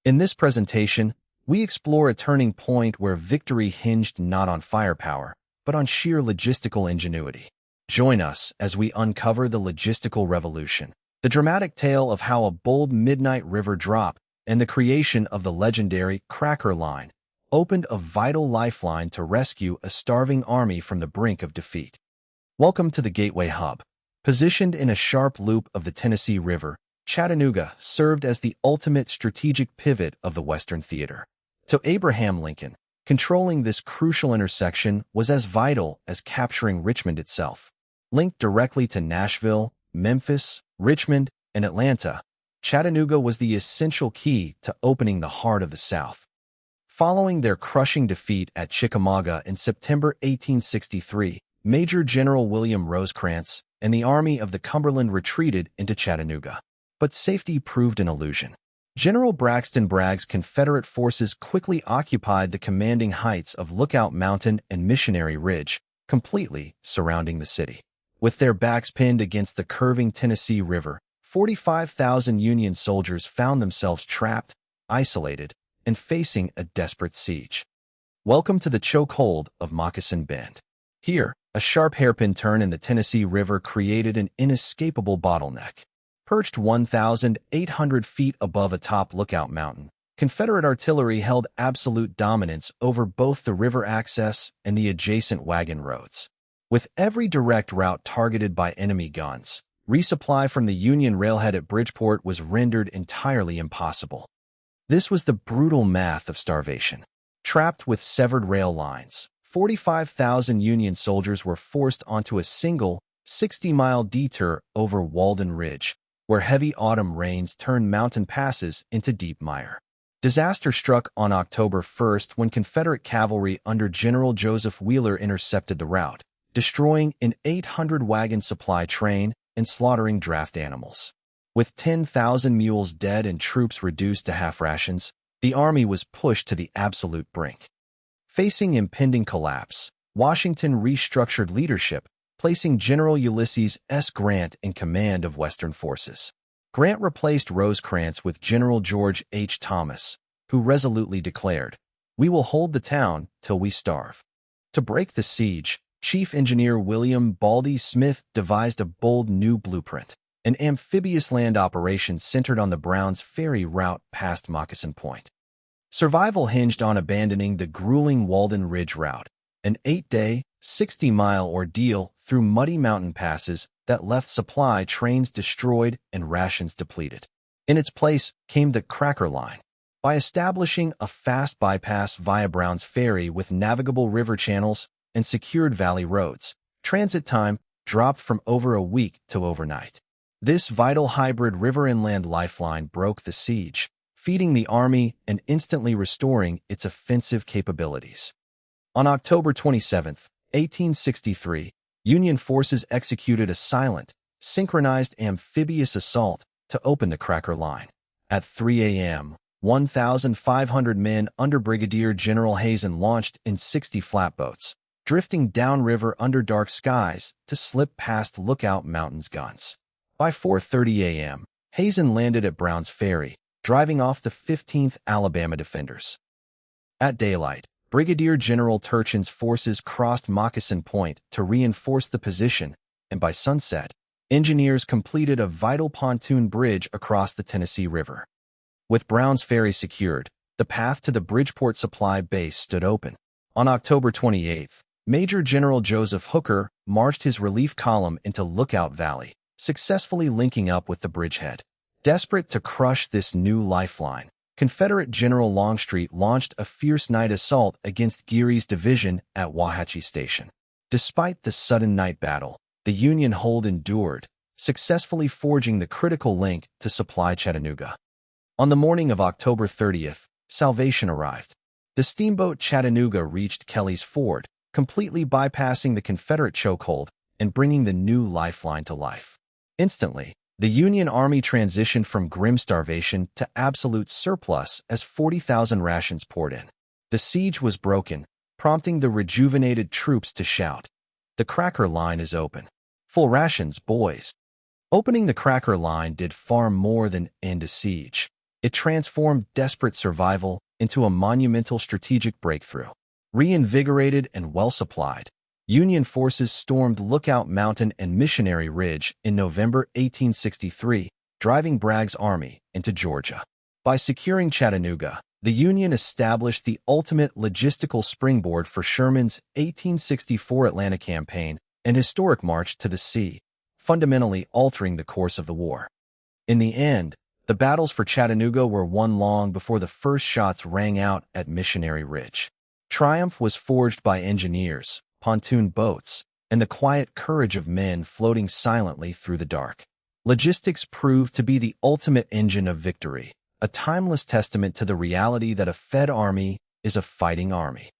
In this presentation, we explore a turning point where victory hinged not on firepower, but on sheer logistical ingenuity. Join us as we uncover the logistical revolution, the dramatic tale of how a bold midnight river drop and the creation of the legendary Cracker Line opened a vital lifeline to rescue a starving army from the brink of defeat. Welcome to the Gateway Hub. Positioned in a sharp loop of the Tennessee River, Chattanooga served as the ultimate strategic pivot of the Western theater. To Abraham Lincoln, controlling this crucial intersection was as vital as capturing Richmond itself. Linked directly to Nashville, Memphis, Richmond, and Atlanta, Chattanooga was the essential key to opening the heart of the South. Following their crushing defeat at Chickamauga in September 1863, Major General William Rosecrans and the Army of the Cumberland retreated into Chattanooga. But safety proved an illusion. General Braxton Bragg's Confederate forces quickly occupied the commanding heights of Lookout Mountain and Missionary Ridge, completely surrounding the city. With their backs pinned against the curving Tennessee River, 45,000 Union soldiers found themselves trapped, isolated, and facing a desperate siege. Welcome to the chokehold of Moccasin Bend. Here, a sharp hairpin turn in the Tennessee River created an inescapable bottleneck. Perched 1,800 feet above atop Lookout Mountain, Confederate artillery held absolute dominance over both the river access and the adjacent wagon roads. With every direct route targeted by enemy guns, resupply from the Union railhead at Bridgeport was rendered entirely impossible. This was the brutal math of starvation. Trapped with severed rail lines, 45,000 Union soldiers were forced onto a single 60-mile detour over Walden Ridge, where heavy autumn rains turned mountain passes into deep mire. Disaster struck on October 1st when Confederate cavalry under General Joseph Wheeler intercepted the route, destroying an 800-wagon supply train and slaughtering draft animals. With 10,000 mules dead and troops reduced to half rations, the army was pushed to the absolute brink. Facing impending collapse, Washington restructured leadership, placing General Ulysses S. Grant in command of Western forces. Grant replaced Rosecrans with General George H. Thomas, who resolutely declared, "We will hold the town till we starve." To break the siege, Chief Engineer William Baldy Smith devised a bold new blueprint, an amphibious land operation centered on the Browns Ferry route past Moccasin Point. Survival hinged on abandoning the grueling Walden Ridge route, an 8-day, 60-mile ordeal through muddy mountain passes that left supply trains destroyed and rations depleted. In its place came the Cracker Line. By establishing a fast bypass via Browns Ferry with navigable river channels and secured valley roads, transit time dropped from over a week to overnight. This vital hybrid river and land lifeline broke the siege, feeding the army and instantly restoring its offensive capabilities. On October 27, 1863, Union forces executed a silent, synchronized amphibious assault to open the Cracker Line. At 3 a.m., 1,500 men under Brigadier General Hazen launched in 60 flatboats, drifting downriver under dark skies to slip past Lookout Mountain's guns. By 4:30 a.m., Hazen landed at Browns Ferry, driving off the 15th Alabama defenders. At daylight, Brigadier General Turchin's forces crossed Moccasin Point to reinforce the position, and by sunset, engineers completed a vital pontoon bridge across the Tennessee River. With Browns Ferry secured, the path to the Bridgeport supply base stood open. On October 28th, Major General Joseph Hooker marched his relief column into Lookout Valley, successfully linking up with the bridgehead. Desperate to crush this new lifeline, Confederate General Longstreet launched a fierce night assault against Geary's division at Wauhatchie Station. Despite the sudden night battle, the Union hold endured, successfully forging the critical link to supply Chattanooga. On the morning of October 30th, salvation arrived. The steamboat Chattanooga reached Kelly's Ford, completely bypassing the Confederate chokehold and bringing the new lifeline to life. Instantly, the Union Army transitioned from grim starvation to absolute surplus as 40,000 rations poured in. The siege was broken, prompting the rejuvenated troops to shout, "The Cracker Line is open. Full rations, boys." Opening the Cracker Line did far more than end a siege. It transformed desperate survival into a monumental strategic breakthrough. Reinvigorated and well-supplied, Union forces stormed Lookout Mountain and Missionary Ridge in November 1863, driving Bragg's army into Georgia. By securing Chattanooga, the Union established the ultimate logistical springboard for Sherman's 1864 Atlanta campaign and historic march to the sea, fundamentally altering the course of the war. In the end, the battles for Chattanooga were won long before the first shots rang out at Missionary Ridge. Triumph was forged by engineers, pontoon boats, and the quiet courage of men floating silently through the dark. Logistics proved to be the ultimate engine of victory, a timeless testament to the reality that a fed army is a fighting army.